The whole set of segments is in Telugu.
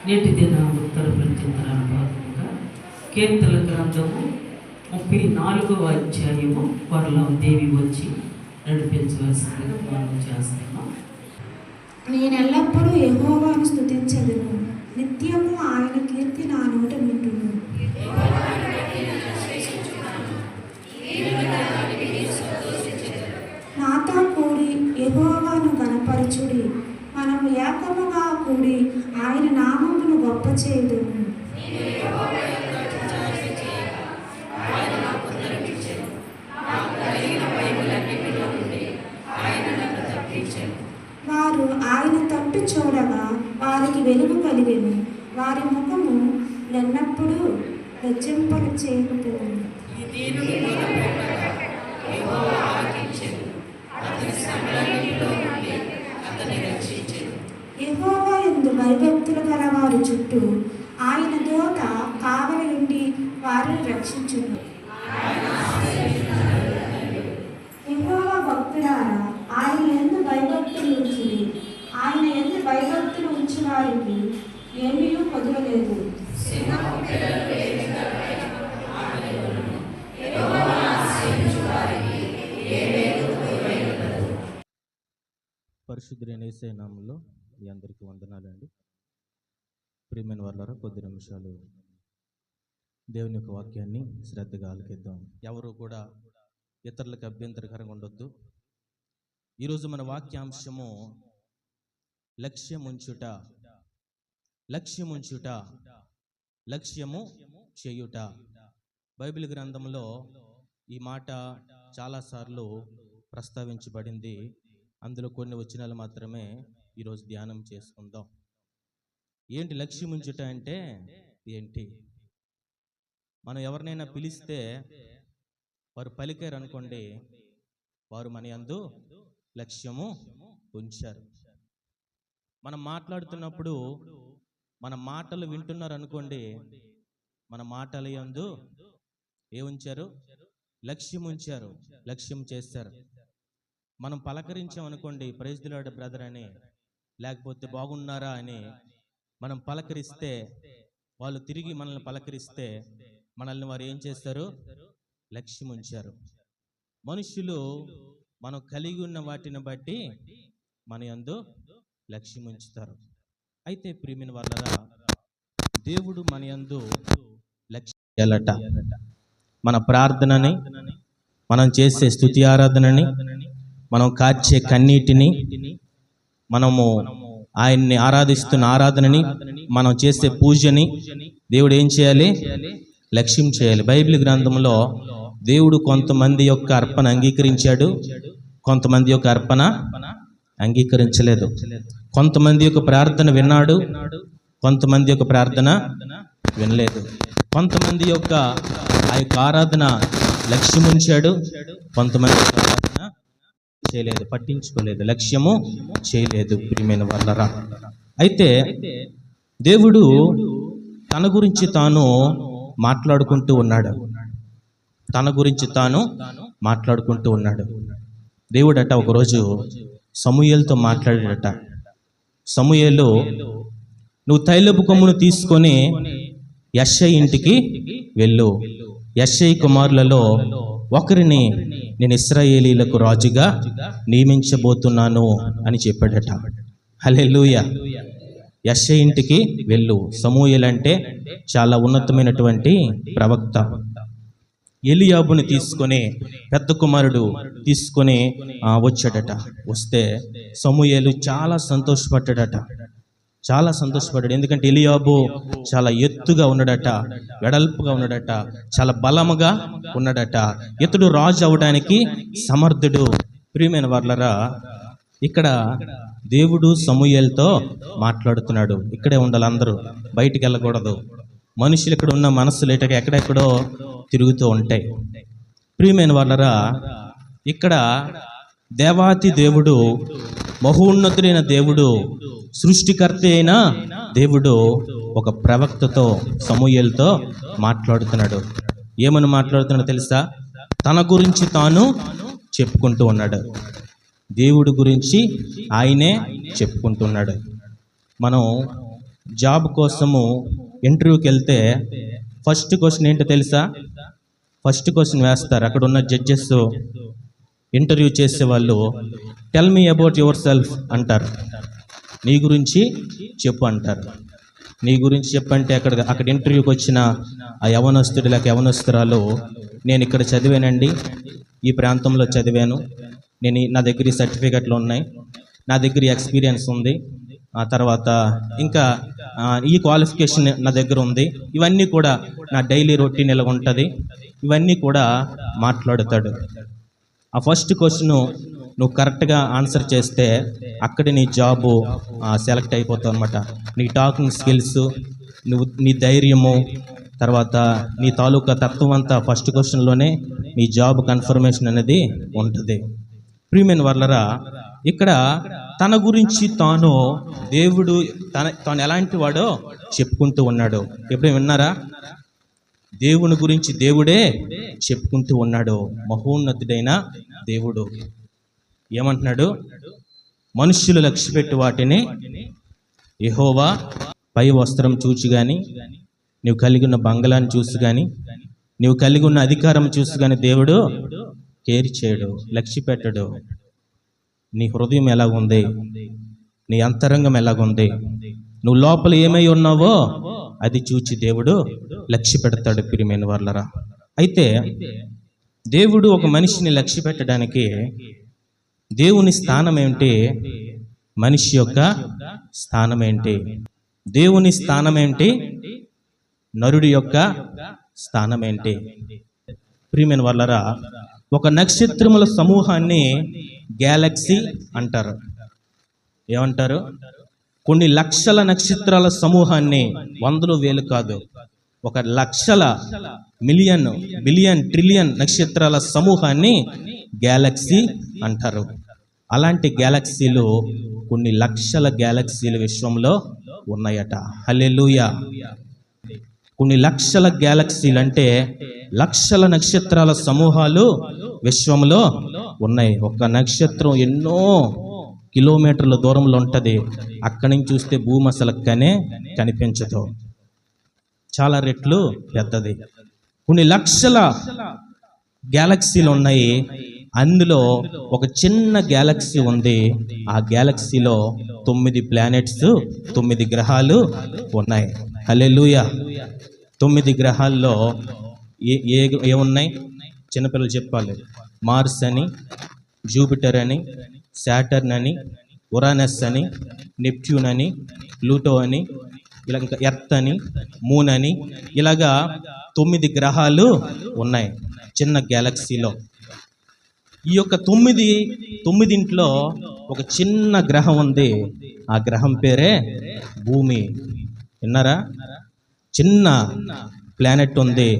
నేటి దిన ఉత్తర ప్రత్యుత్తరాల భాగంగా కీర్తన గ్రంథము 34వ అధ్యాయము త్వరలో దేవి వచ్చి నడిపించవలసిందిగా మనం చేస్తున్నాం. నేను ఎల్లప్పుడూ యెహోవాను స్తుతించెదను, నిత్యము ఆయన కీర్తి నా నోట వింటును. నాతో కూడి యెహోవాను గణపరచుడి, మనము ఏకముగా కూడి ఆయన నామమును గొప్ప చేయుదుము. వారు ఆయన తట్టు చూడగా వారికి వెలుగు కలిగెను, వారి ముఖము ఎల్లప్పుడూ లజ్జింపలు చేయకపోవును. యెహోవా యందు భయభక్తులు గల వారి చుట్టూ ఆయన దూత కావలి ఉండి వారిని రక్షించును. యెహోవా భక్తులారా, ఆయన యందు భయభక్తులు ఉంచుడి, ఆయన యందు భయభక్తులు ఉంచు వారికి ఏమీ పొందలేదు. పరిశుద్ధులైన యేసయ్య నామములో మీ అందరికీ వందనాలండి. ప్రియమైన వాళ్ళారా, కొద్ది నిమిషాలు దేవుని యొక్క వాక్యాన్ని శ్రద్ధగా ఆలకిద్దాం. ఎవరు కూడా ఇతరులకు అభ్యంతరకరంగా ఉండొద్దు. ఈరోజు మన వాక్యాంశము లక్ష్యముంచుట, లక్ష్యముంచుట, లక్ష్యము చేయుట. బైబిల్ గ్రంథంలో ఈ మాట చాలాసార్లు ప్రస్తావించబడింది. అందులో కొన్ని వచనాలు మాత్రమే ఈరోజు ధ్యానం చేసుకుందాం. ఏంటి లక్ష్యం ఉంచుట అంటే ఏంటి? మనం ఎవరినైనా పిలిస్తే వారు పలికారు అనుకోండి, వారు మన యందు లక్ష్యము ఉంచారు. మనం మాట్లాడుతున్నప్పుడు మన మాటలు వింటున్నారు అనుకోండి, మన మాటల యందు ఏ ఉంచారు? లక్ష్యం ఉంచారు, లక్ష్యం చేస్తారు. మనం పలకరించామనుకోండి, ప్రైజ్ ది లార్డ్ బ్రదర్ అని, లేకపోతే బాగున్నారా అని మనం పలకరిస్తే, వాళ్ళు తిరిగి మనల్ని పలకరిస్తే మనల్ని వారు ఏం చేస్తారు? లక్ష్యం ఉంచారు. మనుషులు మనం కలిగి ఉన్న వాటిని బట్టి మన యందు లక్ష్యం ఉంచుతారు. అయితే ప్రియమైన వాళ్ళరా, దేవుడు మన యందు లక్ష్యాలట. మన ప్రార్థనని, మనం చేసే స్తుతి ఆరాధనని, మనం కార్చే కన్నీటిని, మనము ఆయన్ని ఆరాధిస్తున్న ఆరాధనని, మనం చేసే పూజని దేవుడు ఏం చేయాలి? లక్ష్యం చేయాలి. బైబిల్ గ్రంథంలో దేవుడు కొంతమంది యొక్క అర్పణ అంగీకరించాడు, కొంతమంది యొక్క అర్పణ అంగీకరించలేదు. కొంతమంది యొక్క ప్రార్థన విన్నాడు, కొంతమంది యొక్క ప్రార్థన వినలేదు. కొంతమంది యొక్క ఆ యొక్క ఆరాధన లక్ష్యం ఉంచాడు, కొంతమంది యొక్క ప్రార్థన చేయలేదు, పట్టించుకోలేదు, లక్ష్యము చేయలేదు. ప్రియమైన వాళ్ళరా, అయితే దేవుడు తన గురించి తాను మాట్లాడుకుంటూ ఉన్నాడు. తన గురించి తాను మాట్లాడుకుంటూ ఉన్నాడు. దేవుడట ఒకరోజు సమూయేలుతో మాట్లాడాడట. సమూయేలు, నువ్వు తైలపు కొమ్మును తీసుకొని యెష్షయి ఇంటికి వెళ్ళు, యెష్షయి కుమారులలో ఒకరిని నేను ఇశ్రాయేలీలకు రాజుగా నియమించబోతున్నాను అని చెప్పాడట. హల్లెలూయా. యెష్షయి ఇంటికి వెళ్ళు. సమూయేలు అంటే చాలా ఉన్నతమైనటువంటి ప్రవక్త. ఎలియాబుని తీసుకొని, పెద్ద కుమారుడు తీసుకొని వచ్చాడట. వస్తే సమూయేలు చాలా సంతోషపడ్డాడట, చాలా సంతోషపడ్డాడు. ఎందుకంటే ఎలియాబు చాలా ఎత్తుగా ఉన్నాడట, వెడల్పుగా ఉన్నాడట, చాలా బలముగా ఉన్నాడట. ఇతడు రాజు అవడానికి సమర్థుడు. ప్రియమైన వాళ్ళరా, ఇక్కడ దేవుడు సమూయేలుతో మాట్లాడుతున్నాడు. ఇక్కడే ఉండాలి, అందరూ బయటికి వెళ్ళకూడదు. మనుషులు ఇక్కడ ఉన్న మనసులు ఎక్కడెక్కడో తిరుగుతూ ఉంటాయి. ప్రియమైన వాళ్ళరా, ఇక్కడ దేవాతి దేవుడు, మహోన్నతుడైన దేవుడు, సృష్టికర్త అయిన దేవుడు ఒక ప్రవక్తతో, సమూయేలుతో మాట్లాడుతున్నాడు. ఏమని మాట్లాడుతున్నాడో తెలుసా? తన గురించి తాను చెప్పుకుంటూ ఉన్నాడు. దేవుడి గురించి ఆయనే చెప్పుకుంటున్నాడు. మనం జాబ్ కోసము ఇంటర్వ్యూకి వెళ్తే ఫస్ట్ క్వశ్చన్ ఏంటో తెలుసా? ఫస్ట్ క్వశ్చన్ వేస్తారు అక్కడ ఉన్న జడ్జెస్, ఇంటర్వ్యూ చేసేవాళ్ళు. Tell me about your self అంటారు. నీ గురించి చెప్పు అంటారు. నీ గురించి చెప్పంటే అక్కడ ఇంటర్వ్యూకి వచ్చిన ఆ యవనస్తుడు లేక యవనస్తురాలు, నేను ఇక్కడ చదివానండి, ఈ ప్రాంతంలో చదివాను, నా దగ్గర ఈ సర్టిఫికెట్లు ఉన్నాయి, నా దగ్గర ఎక్స్పీరియన్స్ ఉంది, ఆ తర్వాత ఇంకా ఈ క్వాలిఫికేషన్ నా దగ్గర ఉంది, ఇవన్నీ కూడా నా డైలీ రొటీన్ ఇలా ఉంటుంది, ఇవన్నీ కూడా మాట్లాడుతాడు. ఆ ఫస్ట్ క్వశ్చన్ నువ్వు కరెక్ట్గా ఆన్సర్ చేస్తే అక్కడే నీ జాబు సెలెక్ట్ అయిపోతావు అనమాట. నీ టాకింగ్ స్కిల్స్, నీ ధైర్యము, తర్వాత నీ తాలూకా తత్వం అంతా ఫస్ట్ క్వశ్చన్లోనే నీ జాబ్ కన్ఫర్మేషన్ అనేది ఉంటుంది. ప్రియమైన వాళ్ళరా, ఇక్కడ తన గురించి తాను దేవుడు తాను ఎలాంటి వాడో చెప్పుకుంటూ ఉన్నాడు. ఎప్పుడూ విన్నారా? దేవుని గురించి దేవుడే చెప్పుకుంటూ ఉన్నాడు. మహోన్నతుడైన దేవుడు ఏమంటున్నాడు? మనుష్యులు లక్ష్యపెట్టి వాటిని యెహోవా పై వస్త్రం చూచి కానీ, నీవు కలిగి ఉన్న బంగళాన్ని చూసి కానీ, నీవు కలిగి ఉన్న అధికారం చూసి కానీ దేవుడు కేర్ చేయడు, లక్ష్య పెట్టడు. నీ హృదయం ఎలాగుంది, నీ అంతరంగం ఎలాగుంది, నువ్వు లోపల ఏమై ఉన్నావో అది చూచి దేవుడు లక్ష్య పెడతాడు. ప్రియమైన వాళ్ళరా, అయితే దేవుడు ఒక మనిషిని లక్ష్య పెట్టడానికి దేవుని స్థానం ఏంటి, మనిషి యొక్క స్థానం ఏంటి? దేవుని స్థానం ఏంటి, నరుడి యొక్క స్థానం ఏంటి? ప్రియమైన వాళ్ళరా, ఒక నక్షత్రముల సమూహాన్ని గ్యాలక్సీ అంటారు. ఏమంటారు? కొన్ని లక్షల నక్షత్రాల సమూహాన్ని, వందలు వేలు కాదు, ఒక లక్షల, మిలియన్, బిలియన్, ట్రిలియన్ నక్షత్రాల సమూహాన్ని గ్యాలక్సీ అంటారు. అలాంటి గ్యాలక్సీలు, కొన్ని లక్షల గ్యాలక్సీలు విశ్వంలో ఉన్నాయట. హల్లెలూయా. కొన్ని లక్షల గ్యాలక్సీలు అంటే లక్షల నక్షత్రాల సమూహాలు విశ్వంలో ఉన్నాయి. ఒక నక్షత్రం ఎన్నో కిలోమీటర్ల దూరంలో ఉంటుంది. అక్కడి నుంచి చూస్తే భూమి అసలు కనిపించదు, చాలా రెట్లు పెద్దది. కొన్ని లక్షల గ్యాలక్సీలు ఉన్నాయి. అందులో ఒక చిన్న గ్యాలక్సీ ఉంది. ఆ గ్యాలక్సీలో 9 ప్లానెట్స్, 9 గ్రహాలు ఉన్నాయి. హల్లెలూయా. 9 గ్రహాల్లో ఏమున్నాయి? చిన్నపిల్లలు చెప్పాలి. మార్స్ అని, జూపిటర్ అని, శాటర్న్ అని, ఉరానస్ అని, నెప్ట్యూన్ అని, ప్లూటో అని, ఇలా ఇంకా ఎర్త్ అని, మూన్ అని, ఇలాగా 9 గ్రహాలు ఉన్నాయి చిన్న గ్యాలక్సీలో. ఈ యొక్క 9 ఒక చిన్న గ్రహం ఉంది. ఆ గ్రహం పేరే భూమి. విన్నారా? చిన్న ప్లానెట్ ఉంది.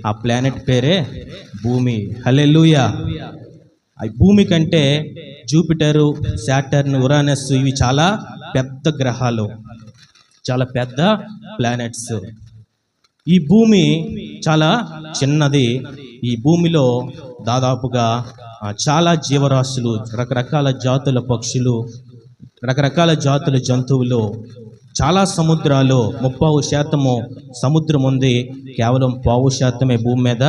ఆ ప్లానెట్ పేరే భూమి. హల్లెలూయా. ఆ భూమి కంటే జూపిటరు, సాటర్న్, యురానస్ ఇవి చాలా పెద్ద గ్రహాలు, చాలా పెద్ద ప్లానెట్స్. ఈ భూమి చాలా చిన్నది. ఈ భూమిలో దాదాపుగా చాలా జీవరాశులు, రకరకాల జాతుల పక్షులు, రకరకాల జాతుల జంతువులు, చాలా సముద్రాలు. 30% సముద్రం ఉంది, కేవలం 1% భూమి మీద,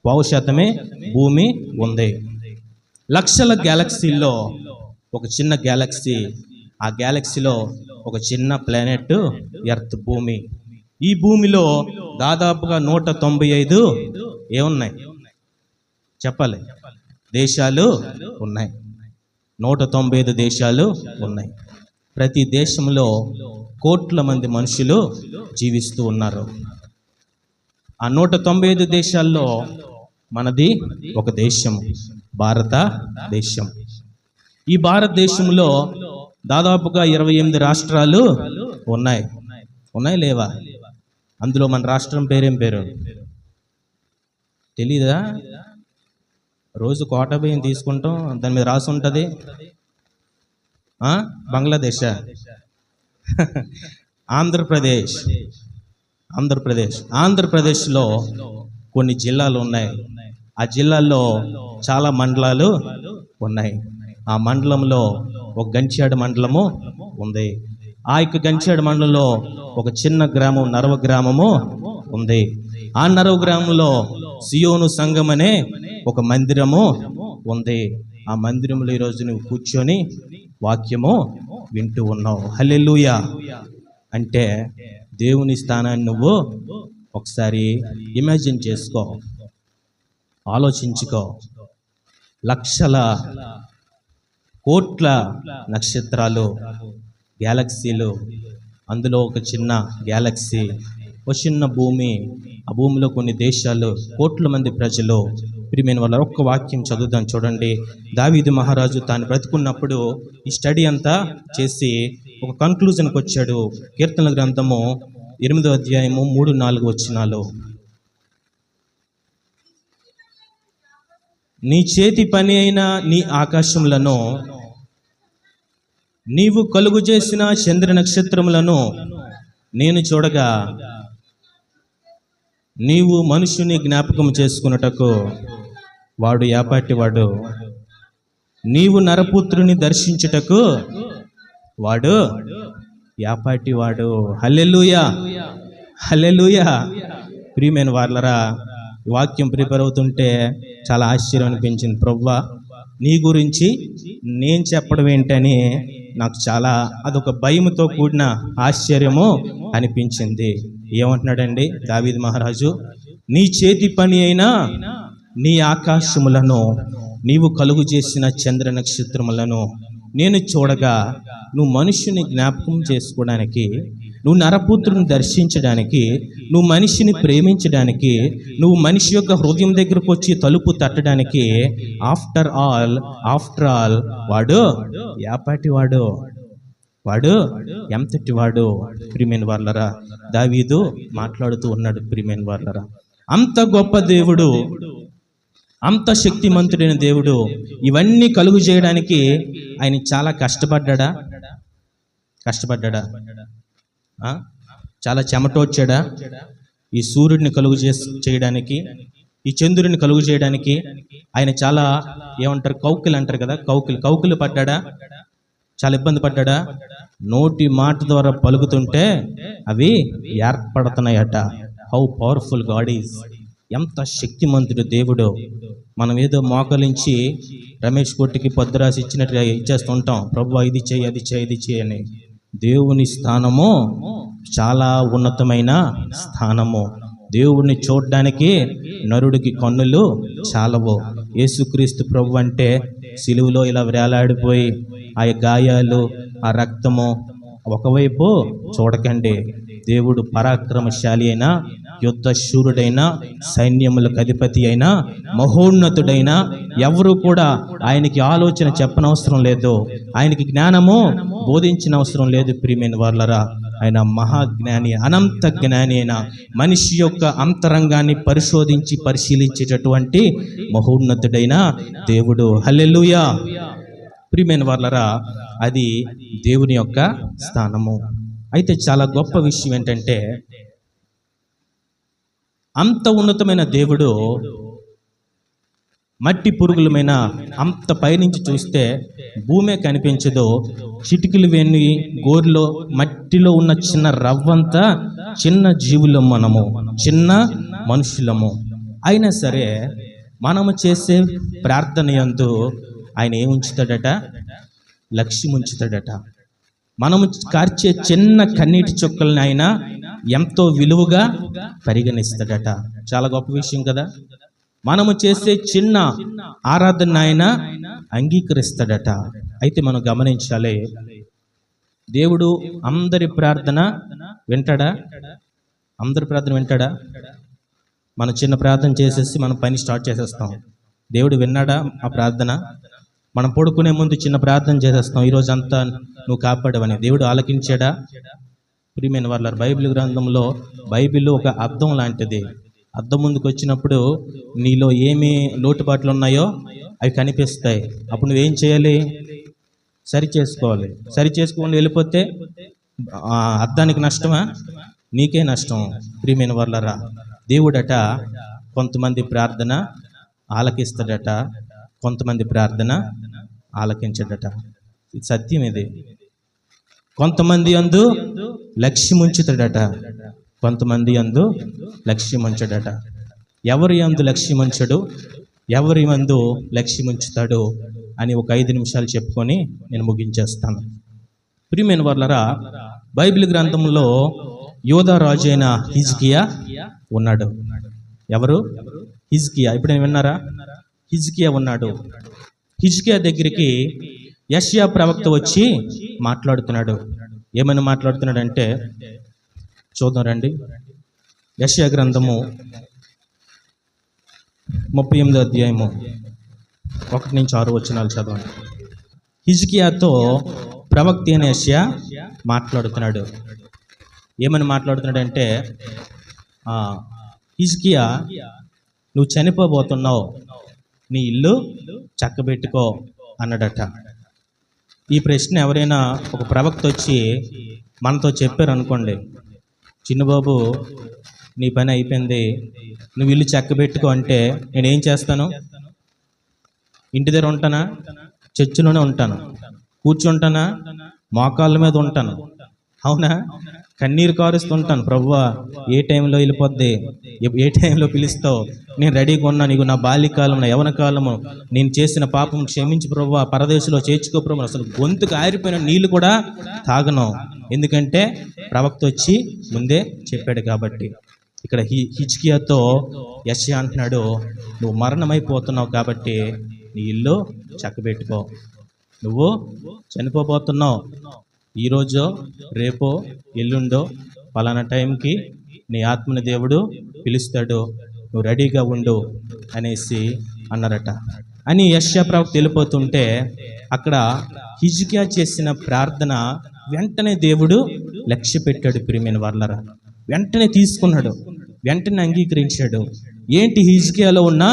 1% భూమి ఉంది. లక్షల గ్యాలక్సీల్లో ఒక చిన్న గ్యాలక్సీ, ఆ గ్యాలక్సీలో ఒక చిన్న ప్లానెట్ ఎర్త్, భూమి. ఈ భూమిలో దాదాపుగా 195 ఏమున్నాయి చెప్పాలి, దేశాలు ఉన్నాయి. 195 దేశాలు ఉన్నాయి. ప్రతి దేశంలో కోట్ల మంది మనుషులు జీవిస్తూ ఉన్నారు. ఆ 195 దేశాల్లో మనది ఒక దేశం, భారతదేశం. ఈ భారతదేశంలో దాదాపుగా 28 రాష్ట్రాలు ఉన్నాయి. లేవా? అందులో మన రాష్ట్రం పేరేం పేరు తెలీదా? రోజు కోట బియ్యం తీసుకుంటాం, దాని మీద రాసి ఉంటుంది బంగ్లాదేశ్, ఆంధ్రప్రదేశ్లో కొన్ని జిల్లాలు ఉన్నాయి. ఆ జిల్లాల్లో చాలా మండలాలు ఉన్నాయి. ఆ మండలంలో ఒక గంచ్యాడ మండలము ఉంది. ఆ యొక్క గంచ్యాడ మండలంలో ఒక చిన్న గ్రామం, నరవ గ్రామము ఉంది. ఆ నరవ గ్రామంలో సియోను సంఘం అనే ఒక మందిరము ఉంది. ఆ మందిరంలో ఈరోజు నువ్వు కూర్చొని వాక్యము వింటూ ఉన్నావు. హల్లెలూయా. అంటే దేవుని స్థానాన్ని నువ్వు ఒకసారి ఇమాజిన్ చేసుకో, ఆలోచించుకో. లక్షల కోట్ల నక్షత్రాలు, గ్యాలక్సీలు, అందులో ఒక చిన్న గ్యాలక్సీ, ఒక చిన్న భూమి. ఆ భూమిలో కొన్ని దేశాలు, కోట్ల మంది ప్రజలు. ప్రియమైన వాళ్ళ ఒక్క వాక్యం చదువుదాం చూడండి. దావీదు మహారాజు తాను బ్రతుకున్నప్పుడు ఈ స్టడీ అంతా చేసి ఒక కన్క్లూజన్కి వచ్చాడు. కీర్తనల గ్రంథము 8వ అధ్యాయము 3-4 వచనాలు. నీ చేతి పని అయిన నీ ఆకాశములను, నీవు కలుగు చేసిన చంద్ర నక్షత్రములను నేను చూడగా, నీవు మనుషుని జ్ఞాపకం చేసుకున్నటకు వాడు యాపాటి వాడు, నీవు నరపుత్రుని దర్శించుటకు వాడు యాపాటి వాడు. హల్లెలూయా, హల్లెలూయా. ప్రియమైన వాళ్ళరా, ఈ వాక్యం ప్రిపేర్ అవుతుంటే చాలా ఆశ్చర్యం అనిపించింది. ప్రభువా, నీ గురించి నేను చెప్పడం ఏంటని నాకు చాలా అదొక భయముతో కూడిన ఆశ్చర్యము అనిపించింది. ఏమంటున్నాడండి దావీదు మహారాజు? నీ చేతి పని అయినా నీ ఆకాశములను, నీవు కలుగు చేసిన చంద్ర నక్షత్రములను నేను చూడగా, నువ్వు మనుషుని జ్ఞాపకం చేసుకోవడానికి, నువ్వు నరపుత్రుని దర్శించడానికి, నువ్వు మనిషిని ప్రేమించడానికి, నువ్వు మనిషి యొక్క హృదయం దగ్గరకు వచ్చి తలుపు తట్టడానికి, ఆఫ్టర్ ఆల్ వాడు యాపాటి వాడు, వాడు ఎంతటి వాడు. ప్రియమైన వాళ్ళరా, దావీదు మాట్లాడుతూ ఉన్నాడు. ప్రియమైన వాళ్ళరా, అంత గొప్ప దేవుడు, అంత శక్తిమంతుడైన దేవుడు ఇవన్నీ కలుగు చేయడానికి ఆయన చాలా కష్టపడ్డా? చాలా చెమటోచ్చాడా? ఈ సూర్యుడిని కలుగు చేయడానికి, ఈ చంద్రుడిని కలుగు చేయడానికి ఆయన చాలా ఏమంటారు, కౌకిలు అంటారు కదా, కౌకిలు పడ్డా? చాలా ఇబ్బంది పడ్డా? నోటి మాట ద్వారా పలుకుతుంటే అవి ఏర్పడుతున్నాయట. How powerful God is. ఎంత శక్తిమంతుడు దేవుడు. మనం ఏదో మోకలించి రమేష్ కొట్టికి పొద్దురాసి ఇచ్చినట్టుగా ఇచ్చేస్తుంటాం, ప్రభువా ఇది చేయి, అది చేయి, ఇది చేయి అని. దేవుని స్థానము చాలా ఉన్నతమైన స్థానము. దేవుణ్ణి చూడడానికి నరుడికి కన్నులు చాలవు. యేసుక్రీస్తు ప్రభు అంటే సిలువలో ఇలా వేలాడిపోయి ఆ గాయాలు, ఆ రక్తము, ఒకవైపు చూడకండి. దేవుడు పరాక్రమశాలి అయిన, యుద్ధ శూరుడైన, సైన్యములకు అధిపతి అయిన, మహోన్నతుడైన, ఎవరు కూడా ఆయనకి ఆలోచన చెప్పనవసరం లేదు, ఆయనకి జ్ఞానము బోధించిన అవసరం లేదు. ప్రియమైన వాళ్ళరా, ఆయన మహాజ్ఞాని, అనంత జ్ఞాని అయిన, మనిషి యొక్క అంతరంగాన్ని పరిశీలించేటటువంటి మహోన్నతుడైన దేవుడు. హల్లెలూయా. ప్రియమైన వాళ్ళరా, అది దేవుని యొక్క స్థానము. అయితే చాలా గొప్ప విషయం ఏంటంటే, అంత ఉన్నతమైన దేవుడు మట్టి పురుగులమైన అంత పైనుంచి చూస్తే భూమే కనిపించదు. చిటికలు వెన్ని గోరులో మట్టిలో ఉన్న చిన్న రవ్వంతా చిన్న జీవులం, మనము చిన్న మనుషులము. అయినా సరే మనము చేసే ప్రార్థన యందు ఆయన ఏం ఉంచుతాడట? లక్ష్యం ఉంచుతాడట. మనము కార్చే చిన్న కన్నీటి చుక్కల్ని ఆయన ఎంతో విలువగా పరిగణిస్తాడట. చాలా గొప్ప విషయం కదా. మనము చేసే చిన్న ఆరాధన ఆయన అంగీకరిస్తాడట. అయితే మనం గమనించాలి, దేవుడు అందరి ప్రార్థన వింటాడా? అందరి ప్రార్థన వింటాడా? మనం చిన్న ప్రార్థన చేసేసి మనం పని స్టార్ట్ చేసేస్తాం. దేవుడు విన్నాడా ఆ ప్రార్థన? మనం పడుకునే ముందు చిన్న ప్రార్థన చేసేస్తాం, ఈరోజు అంతా నువ్వు కాపాడవని. దేవుడు ఆలకించాడా? ప్రియమైన వాళ్ళ, బైబిల్ గ్రంథంలో బైబిల్ ఒక అద్దం లాంటిది. అద్దం ముందుకు వచ్చినప్పుడు నీలో ఏమి లోటుపాట్లు ఉన్నాయో అవి కనిపిస్తాయి. అప్పుడు నువ్వేం చేయాలి? సరి చేసుకోవాలి. సరి చేసుకోకుండా వెళ్ళిపోతే అద్దానికి నష్టమా? నీకే నష్టం. ప్రియమైన వాళ్ళరా, దేవుడట కొంతమంది ప్రార్థన ఆలకిస్తాడట, కొంతమంది ప్రార్థన ఆలకించడట. ఇది సత్యం. ఇది కొంతమంది యందు లక్ష్యం ఉంచుతాడట, కొంతమంది యందు లక్ష్యం ఉంచడట. ఎవరి యందు లక్ష్యం ఉంచడు, ఎవరి యందు లక్ష్యం ఉంచుతాడు అని ఒక 5 నిమిషాలు చెప్పుకొని నేను ముగించేస్తాను. ప్రియమైన వాళ్ళరా, బైబిల్ గ్రంథంలో యోధా రాజు అయిన హిజ్కియా ఉన్నాడు. ఎవరు? హిజ్కియా. ఇప్పుడు నేను విన్నారా? హిజ్కియా ఉన్నాడు. హిజ్కియా దగ్గరికి యెషయా ప్రవక్త వచ్చి మాట్లాడుతున్నాడు. ఏమని మాట్లాడుతున్నాడంటే చూద్దాం రండి. యెషయా గ్రంథము 38వ అధ్యాయము 1 నుంచి 6 వచనాలు చదవండి. హిజ్కియాతో ప్రవక్త అయిన యెషయా మాట్లాడుతున్నాడు. ఏమని మాట్లాడుతున్నాడంటే, హిజ్కియా, నువ్వు చనిపోబోతున్నావు, నీ ఇల్లు చక్కబెట్టుకో అన్నాడట. ఈ ప్రశ్న ఎవరైనా ఒక ప్రవక్త వచ్చి మనతో చెప్పారు అనుకోండి, చిన్నబాబు నీ పని అయిపోయింది, నువ్వు ఇల్లు చక్కబెట్టుకో అంటే నేనేం చేస్తాను? ఇంటి దగ్గర ఉంటానా? చర్చిలోనే ఉంటాను. కూర్చుంటానా? మోకాళ్ళ మీద ఉంటాను. అవునా? కన్నీరు కారుస్తుంటాను, ప్రభువా ఏ టైంలో వెళ్ళిపోద్ది, ఏ టైంలో పిలుస్తావు, నేను రెడీగా ఉన్నా, నీకు నా బాల్యకాలం, నా యవన కాలము, నేను చేసిన పాపం క్షమించి ప్రభువా, పరదేశంలో చేర్చుకో ప్రభు. అసలు గొంతుకు ఆరిపోయిన నీళ్లు కూడా తాగను, ఎందుకంటే ప్రవక్త వచ్చి ముందే చెప్పాడు కాబట్టి. ఇక్కడ హిజ్కియాతో యెషయా అంటున్నాడు, నువ్వు మరణమైపోతున్నావు కాబట్టి నీ ఇల్లు చక్కబెట్టుకో, నువ్వు చనిపోబోతున్నావు, ఈరోజో రేపో ఎల్లుండో పలానా టైంకి నీ ఆత్మని దేవుడు పిలుస్తాడు, నువ్వు రెడీగా ఉండు అనేసి అన్నారట. అని యెషయా ప్రవక్త వెళ్ళిపోతుంటే అక్కడ హిజ్కియా చేసిన ప్రార్థన వెంటనే దేవుడు లక్ష్య పెట్టాడు. ప్రియమైన వాళ్ళరా, వెంటనే తీసుకున్నాడు, వెంటనే అంగీకరించాడు. ఏంటి హిజ్కియాలో ఉన్న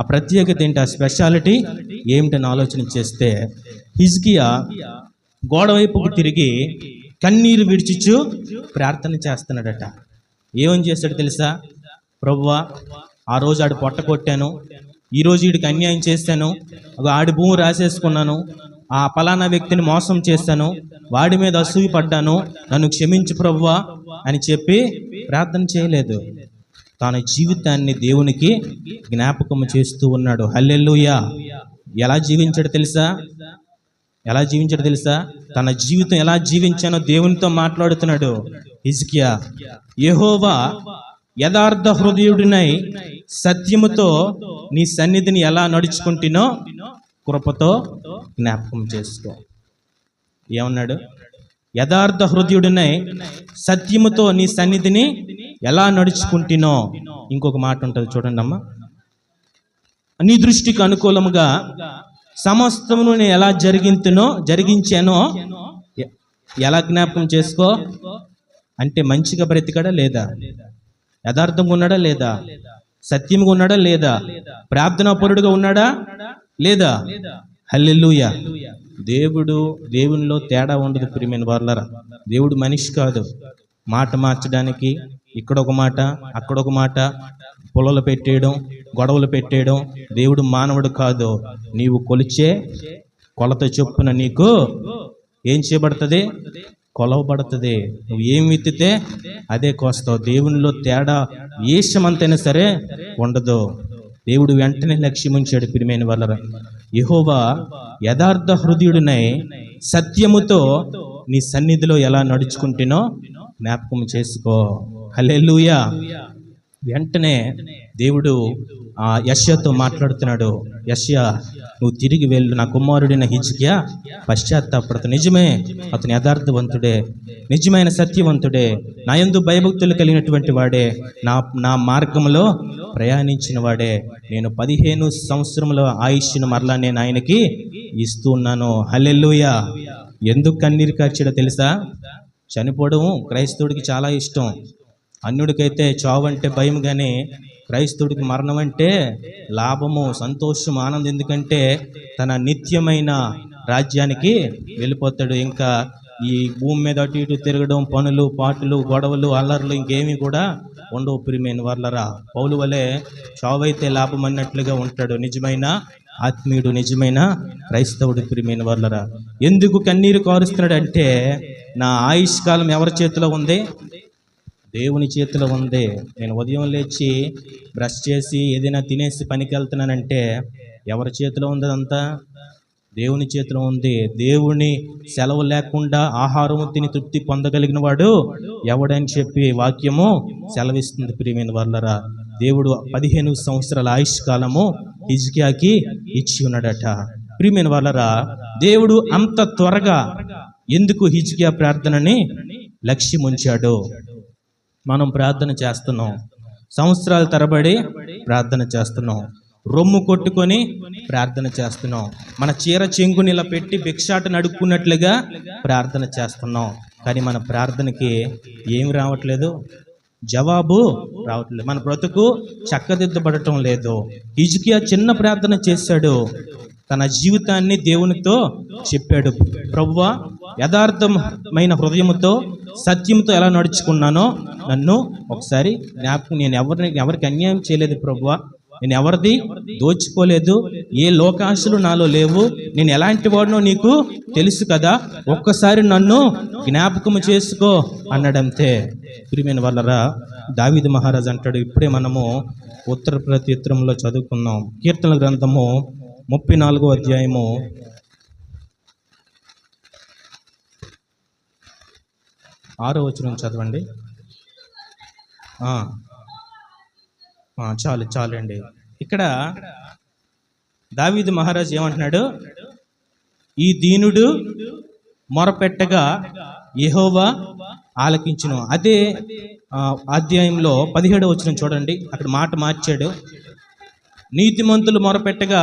ఆ ప్రత్యేకత ఏంటి, ఆ స్పెషాలిటీ ఏమిటని ఆలోచన చేస్తే, హిజ్కియా గోడ వైపుకు తిరిగి కన్నీరు విడిచిచ్చు ప్రార్థన చేస్తున్నాడట. ఏమని చేస్తాడు తెలుసా? ప్రభువా, ఆ రోజు ఆడు పొట్ట కొట్టాను, ఈరోజు వీడికి అన్యాయం చేశాను, ఆడి భూమి రాసేసుకున్నాను, ఆ పలానా వ్యక్తిని మోసం చేశాను, వాడి మీద అసూయ పడ్డాను, నన్ను క్షమించు ప్రభువా అని చెప్పి ప్రార్థన చేయలేదు. తన జీవితాన్ని దేవునికి జ్ఞాపకం చేస్తూ ఉన్నాడు. హల్లెలూయా. ఎలా జీవించాడు తెలుసా? ఎలా జీవించాడు తెలుసా? తన జీవితం ఎలా జీవించానో దేవునితో మాట్లాడుతున్నాడు హిజ్కియా. యెహోవా యథార్థ హృదయుడినై సత్యముతో నీ సన్నిధిని ఎలా నడుచుకుంటునో కృపతో జ్ఞాపకం చేసుకో. ఏమన్నాడు? యథార్థ హృదయుడినై సత్యముతో నీ సన్నిధిని ఎలా నడుచుకుంటునో. ఇంకొక మాట ఉంటుంది చూడండి అమ్మా, నీ దృష్టికి అనుకూలముగా సమస్తమును నేను ఎలా జరిగించానో ఎలా జ్ఞాపకం చేసుకో అంటే, మంచిగా బ్రతికాడా లేదా, యథార్థంగా ఉన్నాడా లేదా, సత్యంగా ఉన్నాడా లేదా, ప్రార్థనాపరుడుగా ఉన్నాడా లేదా. హల్లెలూయా. దేవునిలో తేడా ఉండదు ప్రియమైన వారలారా. దేవుడు మనిషి కాదు, మాట మార్చడానికి ఇక్కడ ఒక మాట అక్కడ ఒక మాట, పొలలు పెట్టేయడం, గొడవలు పెట్టేయడం. దేవుడు మానవుడు కాదు. నీవు కొలిచే కొలత చొప్పున నీకు ఏం చేయబడుతుంది, కొలవబడుతుంది. నువ్వు ఏం విత్తితే అదే కోస్తావు. దేవునిలో తేడా ఏషమంతైనా సరే ఉండదు. దేవుడు వెంటనే లక్ష్యం ఉంచాడు ప్రియమైన వారలారా. యెహోవా యథార్థ హృదయుడినై సత్యముతో నీ సన్నిధిలో ఎలా నడుచుకుంటేనో జ్ఞాపకం చేసుకో. హల్లెలూయా. వెంటనే దేవుడు యెషయాతో మాట్లాడుతున్నాడు. యెషయా, నువ్వు తిరిగి వెళ్ళు, నా కుమారుడైన హిజ్కియా పశ్చాత్తాపడత. నిజమే, అతను యథార్థవంతుడే, నిజమైన సత్యవంతుడే, నా యందు భయభక్తులు కలిగినటువంటి వాడే, నా మార్గంలో ప్రయాణించిన వాడే. నేను 15 సంవత్సరముల ఆయుష్ను మరలా నేను ఆయనకి ఇస్తూ ఉన్నాను. హల్లెలూయా. ఎందుకు కన్నీరు కార్చాడో తెలుసా? చనిపోవడం క్రైస్తవుడికి చాలా ఇష్టం. అన్యుడికైతే చావు అంటే భయం, కానీ క్రైస్తవుడికి మరణం అంటే లాభము, సంతోషం, ఆనందం. ఎందుకంటే తన నిత్యమైన రాజ్యానికి వెళ్ళిపోతాడు. ఇంకా ఈ భూమి మీద అటు ఇటు తిరగడం, పనులు పాటలు గొడవలు అల్లర్లు ఇంకేమీ కూడా ఉండవు ప్రియమైన వారలారా. పౌలు వలె చావైతే లాభం అన్నట్లుగా ఉంటాడు నిజమైన ఆత్మీయుడు, నిజమైన క్రైస్తవుడు ప్రియమైన వారలారా. ఎందుకు కన్నీరు కారుస్తున్నాడు అంటే, నా ఆయుష్కాలం ఎవరి చేతిలో ఉంది? దేవుని చేతిలో ఉంది. నేను ఉదయం లేచి బ్రష్ చేసి ఏదైనా తినేసి పనికి వెళ్తున్నానంటే ఎవరి చేతిలో ఉంది? అదంతా దేవుని చేతిలో ఉంది. దేవుని సెలవు లేకుండా ఆహారము తిని తృప్తి పొందగలిగిన వాడు ఎవడని చెప్పి వాక్యము సెలవిస్తుంది ప్రియమైన వారలారా. దేవుడు 15 సంవత్సరాల ఆయుష్కాలము హిజ్కియాకి ఇచ్చి ఉన్నాడట. ప్రియమైన వారలారా, దేవుడు అంత త్వరగా ఎందుకు హిజ్కియా ప్రార్థనని లక్ష్యం ఉంచాడు? మనం ప్రార్థన చేస్తున్నాం, సంవత్సరాల తరబడి ప్రార్థన చేస్తున్నాం, రొమ్ము కొట్టుకొని ప్రార్థన చేస్తున్నాం, మన చీర చెంగుని ఇలా పెట్టి భిక్షాటను అడుక్కున్నట్లుగా ప్రార్థన చేస్తున్నాం. కానీ మన ప్రార్థనకి ఏమి రావట్లేదు, జవాబు రావట్లేదు. మన బ్రతుకు చక్కదిద్దబడటం లేదు. హిజ్కియా చిన్న ప్రార్థన చేశాడు, తన జీవితాన్ని దేవునితో చెప్పాడు. ప్రభువా, యథార్థమైన హృదయముతో సత్యంతో ఎలా నడుచుకున్నానో నన్ను ఒకసారి జ్ఞాపకం. నేను ఎవరికి అన్యాయం చేయలేదు ప్రభువా, నేను ఎవరిది దోచుకోలేదు, ఏ లోకాశలు నాలో లేవు, నేను ఎలాంటి వాడినో నీకు తెలుసు కదా, ఒక్కసారి నన్ను జ్ఞాపకము చేసుకో అన్నాడంతే. ప్రియమైన వాళ్ళరా, దావీదు మహారాజు అంటాడు, ఇప్పుడే మనము ఉత్తర ప్రత్యుత్తరంలో చదువుకున్నాం. కీర్తన గ్రంథము 34వ అధ్యాయము 6వ వచనం చదవండి. చాలండి. ఇక్కడ దావీదు మహారాజు ఏమంటున్నాడు? ఈ దీనుడు మొరపెట్టగా యెహోవా ఆలకించును. అదే అధ్యాయంలో 17వ వచనం చూడండి, అక్కడ మాట మార్చాడు. నీతిమంతులు మొరపెట్టగా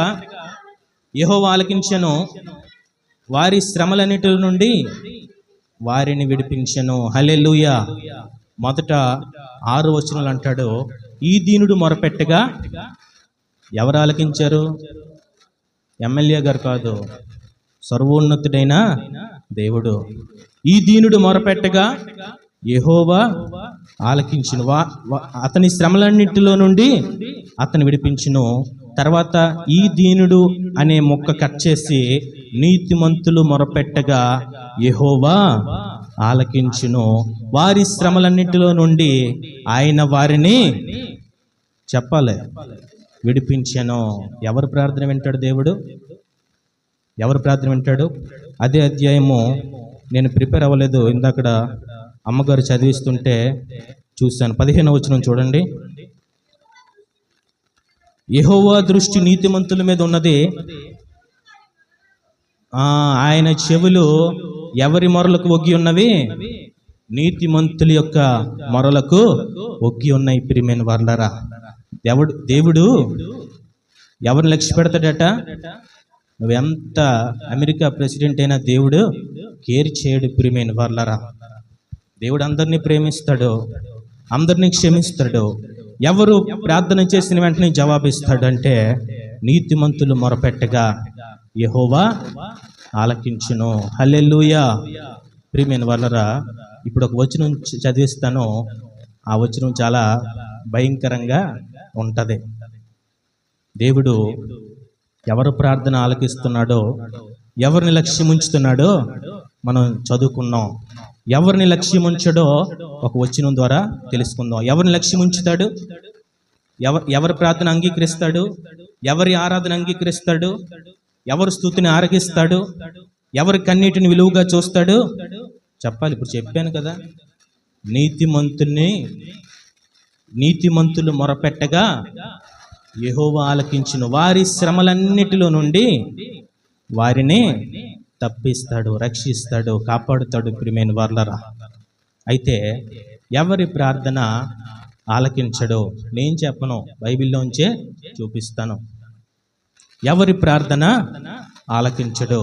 యెహోవా ఆలకించెను, వారి శ్రమలన్నిటి నుండి వారిని విడిపించెను. హల్లెలూయా. మొదట 6 వచనాలు అంటాడు, ఈ దీనుడు మొరపెట్టగా ఎవరు ఆలకించారు? ఎమ్మెల్యే గారు కాదు, సర్వోన్నతుడైన దేవుడు. ఈ దీనుడు మొరపెట్టగా యెహోవా ఆలకించును, అతని శ్రమలన్నింటిలో నుండి అతను విడిపించును. తర్వాత ఈ దీనుడు అనే మొక్క కట్ చేసి నీతిమంతులు మొరపెట్టగా యెహోవా ఆలకించును, వారి శ్రమలన్నింటిలో నుండి ఆయన వారిని చెప్పాలి విడిపించెను. ఎవరు ప్రార్థన వింటాడు దేవుడు? ఎవరు ప్రార్థన వింటాడు? అదే అధ్యాయము నేను ప్రిపేర్ అవ్వలేదు, ఇందాక అమ్మగారు చదివిస్తుంటే చూశాను. 15వ వచనం చూడండి. యెహోవా దృష్టి నీతిమంతుల మీద ఉన్నది, ఆయన చెవులు ఎవరి మొరలకు ఒగ్గి ఉన్నవి? నీతిమంతుల యొక్క మొరలకు ఒగ్గి ఉన్నాయి. ప్రియమైన వాళ్ళరా, దేవుడు ఎవరిని లక్ష్య పెడతాడట? నువ్వెంత అమెరికా ప్రెసిడెంట్ అయినా దేవుడు కేర్ చేయడు. ప్రియమైన వాళ్ళరా, దేవుడు అందరినీ ప్రేమిస్తాడు, అందరినీ క్షమిస్తాడు. ఎవరు ప్రార్థన చేసిన వెంటనే జవాబిస్తాడు అంటే నీతిమంతులు మొరపెట్టగా యెహోవా ఆలకించును. హల్లెలూయా. ప్రియమైన వాళ్ళరా, ఇప్పుడు ఒక వచనం చదివిస్తాను. ఆ వచనం చాలా భయంకరంగా ఉంటుంది. దేవుడు ఎవరు ప్రార్థన ఆలకిస్తున్నాడో, ఎవరిని లక్ష్యం ఉంచుతున్నాడో మనం చదువుకున్నాం. ఎవరిని లక్ష్యం ఉంచాడో ఒక వచనం ద్వారా తెలుసుకుందాం. ఎవరిని లక్ష్యం ఉంచుతాడు? ఎవరి ప్రార్థన అంగీకరిస్తాడు? ఎవరి ఆరాధన అంగీకరిస్తాడు? ఎవరి స్తుతిని ఆరగిస్తాడు? ఎవరి కన్నీటిని విలువగా చూస్తాడు? చెప్పాలి. ఇప్పుడు చెప్పాను కదా, నీతిమంతులు మొరపెట్టగా యెహోవా ఆలకించును. వారి శ్రమలన్నిటిలో నుండి వారిని తప్పిస్తాడు, రక్షిస్తాడు, కాపాడుతాడు. ప్రియమైన వాళ్ళరా, అయితే ఎవరి ప్రార్థన ఆలకించడో నేను చెప్పను, బైబిల్లోంచే చూపిస్తాను. ఎవరి ప్రార్థన ఆలకించడో.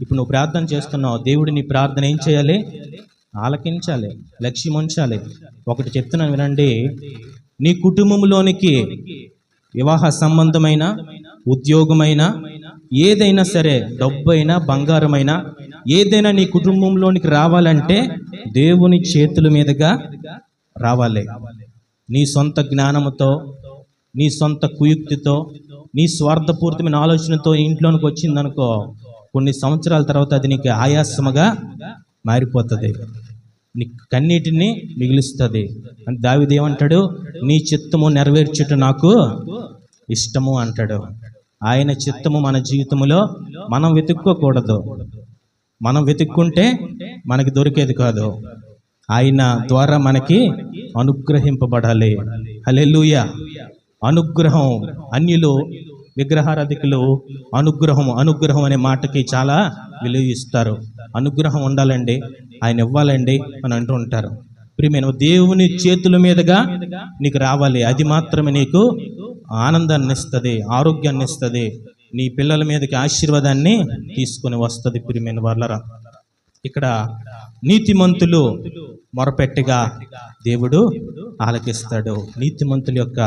ఇప్పుడు నువ్వు ప్రార్థన చేస్తున్నావు, దేవుడు నీ ప్రార్థన ఏం చేయాలి? ఆలకించాలి, లక్ష్యం ఉంచాలి. ఒకటి చెప్తున్నాను వినండి, నీ కుటుంబంలోనికి వివాహ సంబంధమైన, ఉద్యోగమైన, ఏదైనా సరే, డబ్బైనా, బంగారమైనా, ఏదైనా నీ కుటుంబంలోనికి రావాలంటే దేవుని చేతుల మీదుగా రావాలి. నీ సొంత జ్ఞానముతో, నీ సొంత కుయుక్తితో, నీ స్వార్థపూరితమైన ఆలోచనతో ఇంట్లోనికి వచ్చిందనుకో, కొన్ని సంవత్సరాల తర్వాత అది నీకు ఆయాసముగా మారిపోతుంది, నీ కన్నీటిని మిగులుస్తుంది. అంటే దావీదు ఏమంటాడు? నీ చిత్తము నెరవేర్చుట నాకు ఇష్టము అంటాడు. ఆయన చిత్తము మన జీవితంలో మనం వెతుక్కోకూడదు. మనం వెతుక్కుంటే మనకి దొరికేది కాదు. ఆయన ద్వారా మనకి అనుగ్రహింపబడాలి. హల్లెలూయా. అనుగ్రహం. అన్యులు, విగ్రహారాధికులు అనుగ్రహం అనే మాటకి చాలా విలువ ఇస్తారు. అనుగ్రహం ఉండాలండి, ఆయన ఇవ్వాలండి అని అంటూ ఉంటారు. ప్రియమైన, దేవుని చేతుల మీదుగా నీకు రావాలి. అది మాత్రమే నీకు ఆనందాన్ని ఇస్తుంది, ఆరోగ్యాన్ని ఇస్తుంది, నీ పిల్లల మీదకి ఆశీర్వాదాన్ని తీసుకొని వస్తుంది. ప్రియమైన వాళ్ళరా, ఇక్కడ నీతిమంతులు మొరపెట్టగా దేవుడు ఆలకిస్తాడు. నీతిమంతుల యొక్క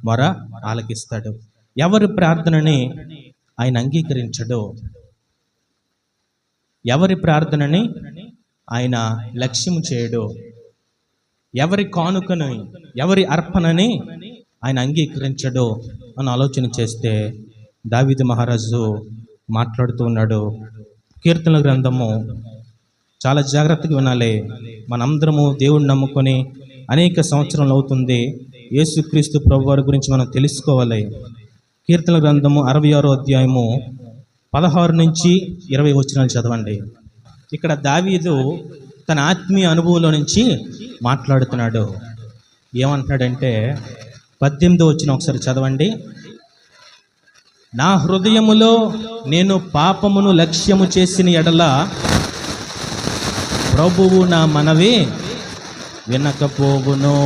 మొర ఆలకిస్తాడు. ఎవరి ప్రార్థనని ఆయన అంగీకరించడు, ఎవరి ప్రార్థనని ఆయన లక్ష్యం చేయడు, ఎవరి కానుకని, ఎవరి అర్పణని ఆయన అంగీకరించడు అని ఆలోచన చేస్తే దావీదు మహారాజు మాట్లాడుతూ ఉన్నాడు. కీర్తనల గ్రంథము చాలా జాగ్రత్తగా వినాలి. మనందరము దేవుడిని నమ్ముకొని అనేక సంవత్సరాలు అవుతుంది. యేసుక్రీస్తు ప్రభువారి గురించి మనం తెలుసుకోవాలి. కీర్తనల గ్రంథము 66వ అధ్యాయము 16 నుంచి 20 వచనాలు చదవండి. ఇక్కడ దావీదు తన ఆత్మీయ అనుభవంలో నుంచి మాట్లాడుతున్నాడు. ఏమంటున్నాడంటే 18వ వచనం ఒకసారి చదవండి. నా హృదయములో నేను పాపమును లక్ష్యము చేసిన ఎడల ప్రభువు నా మనవి వినకపోవును.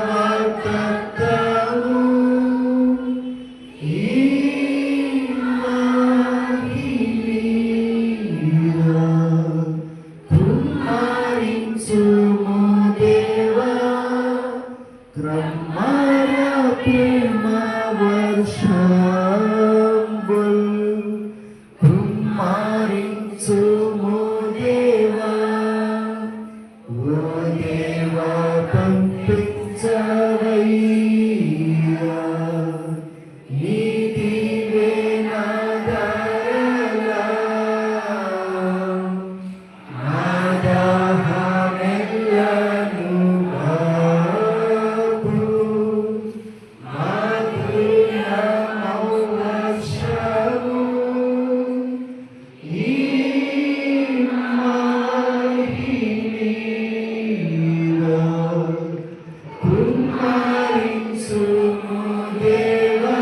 వాగ్దత్తము కుమ్మరించుము దేవా క్రమర ప్రేమ వర్షంబుల్ కుమ్మరించుము దేవా ఓ దేవా పంపించవయ్యా నీ దీవెనదారలా నా దాహమెల్లను బాపు మాధుర్యమౌ వర్షము ఈ మహిమీరా కుమ్మరించుము దేవా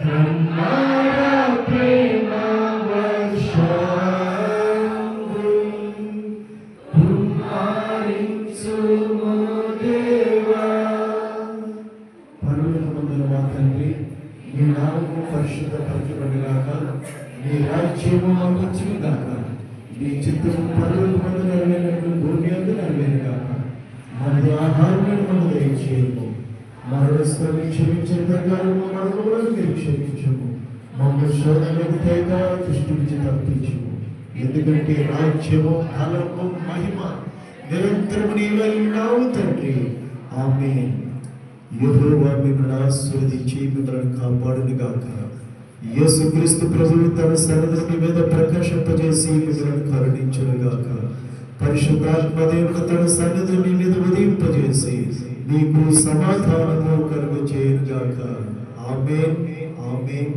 కమ్మర ప్రేమ వర్షంబు కుమ్మరించుము దేవా. పరలోకమందున మా తండ్రి, నీ నామము పరిశుద్ధపరచబడుగాక, నీ రాజ్యము మాకు వచ్చుగాక, నీ చిత్తము పరలోకమందు నెరవేరినట్లు భూమి యందు నెరవేరుగాక. మనకు ఆహారములను మనకు దయచేయము, మరణస్థులను క్షమించిన ప్రకారము మనకులను మీరు క్షమించము, మమ్మల్ని శోధనలకు తేక దృష్టి నుంచి తప్పించము. ఎందుకంటే రాజ్యము బలము మహిమ నిరంతరము నీవై ఉన్నావు తండ్రి. ఆమేన్. యెహోవా మిమ్మల్ని ఆశీర్వదించి మిమ్మల్ని కాపాడును గాక. యేసుక్రీస్తు ప్రభువు తన సన్నిధిని మీద ప్రకాశింపజేసి మిమ్మల్ని కరుణించును గాక. పరిశుద్ధాత్మ దేవుడు తన సన్నిధిని మీద ఉదయింపజేసి మీకు సమాధానము కలుగజేయును గాక. ఆమేన్. ఆమేన్.